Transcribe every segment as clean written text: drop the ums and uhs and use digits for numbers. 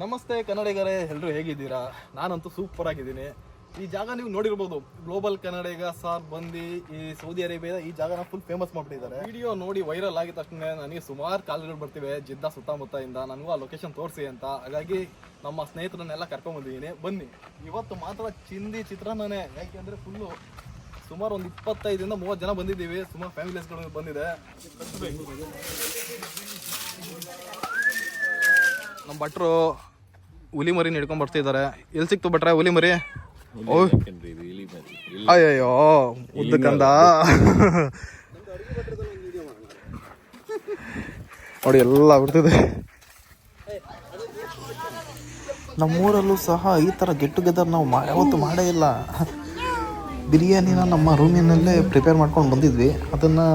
ನಮಸ್ತೆ ಕನ್ನಡಿಗರೇ, ಎಲ್ಲರೂ ಹೇಗಿದ್ದೀರಾ? ನಾನಂತೂ ಸೂಪರ್ ಆಗಿದ್ದೀನಿ. ಈ ಜಾಗ ನೀವು ನೋಡಿರ್ಬೋದು, ಗ್ಲೋಬಲ್ ಕನ್ನಡಿಗ ಸಾರ್ ಬಂದು ಈ ಸೌದಿ ಅರೇಬಿಯಾದ ಈ ಜಾಗನ ಫುಲ್ ಫೇಮಸ್ ಮಾಡಿಬಿಟ್ಟಿದ್ದಾರೆ. ವಿಡಿಯೋ ನೋಡಿ ವೈರಲ್ ಆಗಿದ ತಕ್ಷಣ ನನಗೆ ಸುಮಾರು ಕಾಲ್ಗಳು ಬರ್ತಿವೆ ಜಿದ್ದಾ ಸುತ್ತಮುತ್ತದಿಂದ, ನನಗೂ ಆ ಲೊಕೇಶನ್ ತೋರಿಸಿ ಅಂತ. ಹಾಗಾಗಿ ನಮ್ಮ ಸ್ನೇಹಿತರನ್ನೆಲ್ಲ ಕರ್ಕೊಂಡ್ಬಂದಿದ್ದೀನಿ, ಬನ್ನಿ. ಇವತ್ತು ಮಾತ್ರ ಚಿಂದಿ ಚಿತ್ರಾನ್ನನೇ, ಯಾಕೆಂದರೆ ಫುಲ್ಲು ಸುಮಾರು ಒಂದು 25-30 ಜನ ಬಂದಿದ್ದೀವಿ. ಸುಮಾರು ಫ್ಯಾಮಿಲೀಸ್ಗಳು ಬಂದಿದೆ. ನಮ್ಮ ಭಟ್ರು ಹುಲಿ ಮರಿ ಹಿಡ್ಕೊಂಡ್ ಬರ್ತಿದ್ದಾರೆ. ಎಲ್ಲಿ ಸಿಕ್ತು ಭಟ್ರೆ ಹುಲಿ ಮರಿ? ಅಯ್ಯಯ್ಯೋ ಉದ್ದಕ್ಕಂದ ನೋಡಿ ಎಲ್ಲ ಬಿಡ್ತಿದೆ. ನಮ್ಮೂರಲ್ಲೂ ಸಹ ಈ ಥರ ಗೆಟ್ ಟುಗೆದರ್ ನಾವು ಯಾವತ್ತೂ ಮಾಡೇ ಇಲ್ಲ. ಬಿರಿಯಾನಿನ ನಮ್ಮ ರೂಮಿನಲ್ಲೇ ಪ್ರಿಪೇರ್ ಮಾಡ್ಕೊಂಡು ಬಂದಿದ್ವಿ. ಅದನ್ನು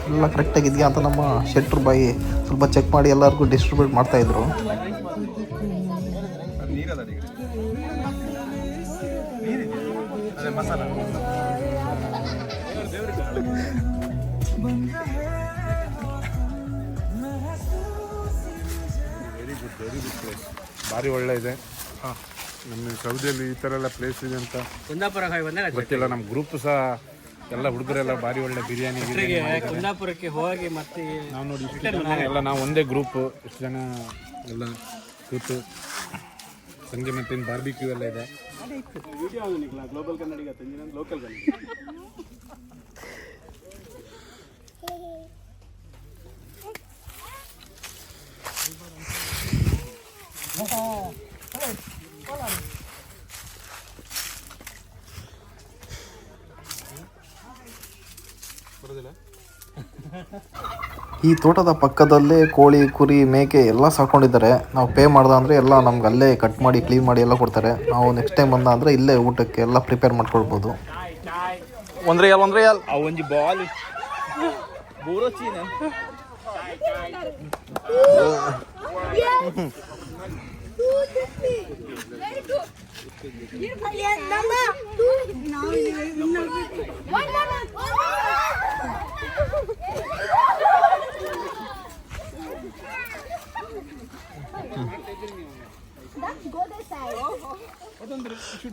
ಎಲ್ಲ ಕರೆಕ್ಟಾಗಿದೆಯಾ ಅಂತ ನಮ್ಮ ಶೆಟ್ರ್ ಬಾಯಿ ಸ್ವಲ್ಪ ಚೆಕ್ ಮಾಡಿ ಎಲ್ಲರಿಗೂ ಡಿಸ್ಟ್ರಿಬ್ಯೂಟ್ ಮಾಡ್ತಾಯಿದ್ರು. ವೆರಿ ಗುಡ್ ಪ್ಲೇಸ್, ಭಾರಿ ಒಳ್ಳೆ ಇದೆ. ನಮ್ಮ ಸೌದಿಯಲ್ಲಿ ಈ ಥರ ಎಲ್ಲ ಪ್ಲೇಸ್ ಇದೆ ಅಂತ ಗೊತ್ತಿಲ್ಲ. ನಮ್ಮ ಗ್ರೂಪ್ ಸಹ ಎಲ್ಲ ಹುಡುಗರೆಲ್ಲ ಭಾರಿ ಒಳ್ಳೆ ಬಿರಿಯಾನಿ ಕುಂದಾಪುರಕ್ಕೆ ಹೋಗಿ ಮತ್ತೆ ನಾವು ನೋಡಿ ಇಷ್ಟು ಜನ ಎಲ್ಲ ನಾವು ಒಂದೇ ಗ್ರೂಪ್, ಇಷ್ಟು ಜನ ಎಲ್ಲ ಕೂತು ಸಂಜೆ ಮತ್ತಿನ ಬಾರ್ಬಿಕ್ಯೂ ಎಲ್ಲ ಇದೆ. ಗ್ಲೋಬಲ್ ಕನ್ನಡಿಗ ಲೋಕಲ್ ಈ ತೋಟದ ಪಕ್ಕದಲ್ಲೇ ಕೋಳಿ, ಕುರಿ, ಮೇಕೆ ಎಲ್ಲ ಸಾಕೊಂಡಿದ್ದಾರೆ. ನಾವು ಪೇ ಮಾಡ್ದ ಅಂದರೆ ಎಲ್ಲ ನಮ್ಗೆ ಅಲ್ಲೇ ಕಟ್ ಮಾಡಿ ಕ್ಲೀನ್ ಮಾಡಿ ಎಲ್ಲ ಕೊಡ್ತಾರೆ. ನಾವು ನೆಕ್ಸ್ಟ್ ಟೈಮ್ ಬಂದ ಅಂದರೆ ಇಲ್ಲೇ ಊಟಕ್ಕೆ ಎಲ್ಲ ಪ್ರಿಪೇರ್ ಮಾಡ್ಕೊಳ್ಬೋದು. ಒಂದ್ರೆ ಒಂಜಿ ಬಾಲ್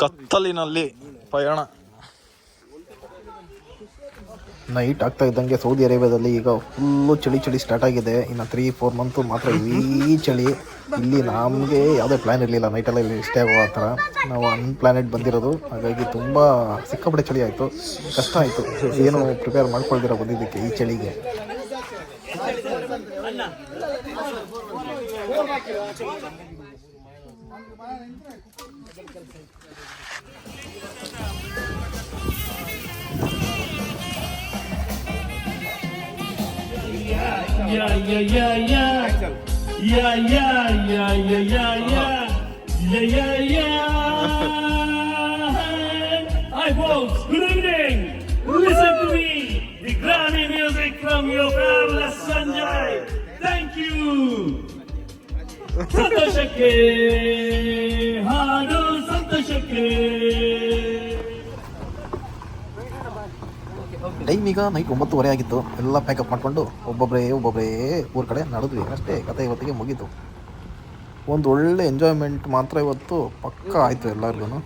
ಕತ್ತಲಿನಲ್ಲಿ ಪಯಣ. ನೈಟ್ ಆಗ್ತಾ ಇದ್ದಂಗೆ ಸೌದಿ ಅರೇಬಿಯಾದಲ್ಲಿ ಈಗ ಫುಲ್ಲು ಚಳಿ ಸ್ಟಾರ್ಟ್ ಆಗಿದೆ. ಇನ್ನು 3-4 ಮಂತು ಮಾತ್ರ ಈ ಚಳಿ. ಇಲ್ಲಿ ನಮಗೆ ಯಾವುದೇ ಪ್ಲ್ಯಾನ್ ಇರಲಿಲ್ಲ ನೈಟೆಲ್ಲ ಇಲ್ಲಿ ಸ್ಟೇ ಆಗೋ ಆ ಥರ. ನಾವು ಅನ್ಪ್ಲಾನೆಡ್ ಬಂದಿರೋದು, ಹಾಗಾಗಿ ತುಂಬ ಸಿಕ್ಕಾಪಟ್ಟೆ ಚಳಿ ಆಯಿತು, ಕಷ್ಟ ಆಯಿತು. ಏನು ಪ್ರಿಪೇರ್ ಮಾಡ್ಕೊಳ್ದಿರೋ ಬಂದಿದ್ದಕ್ಕೆ ಈ ಚಳಿಗೆ. Hi folks, good evening. Listen to me. The Grammy music from your fabulous Sanjay. Thank you. ಸಂತೋಷಕ್ಕೆ ಹಾಡು, ಸಂತೋಷಕ್ಕೆ. ಟೈಮ್ ಈಗ ನೈಟ್ 9:30 ಆಗಿತ್ತು. ಎಲ್ಲ ಪ್ಯಾಕಪ್ ಮಾಡಿಕೊಂಡು ಒಬ್ಬೊಬ್ಬರೇ ಊರ ಕಡೆ ನಡೆದ್ವಿ ಅಷ್ಟೇ. ಕತೆ ಇವತ್ತಿಗೆ ಮುಗೀತು. ಒಂದು ಒಳ್ಳೆ ಎಂಜಾಯ್ಮೆಂಟ್ ಮಾತ್ರ ಇವತ್ತು ಪಕ್ಕಾ ಆಯಿತು ಎಲ್ಲರಿಗೂ.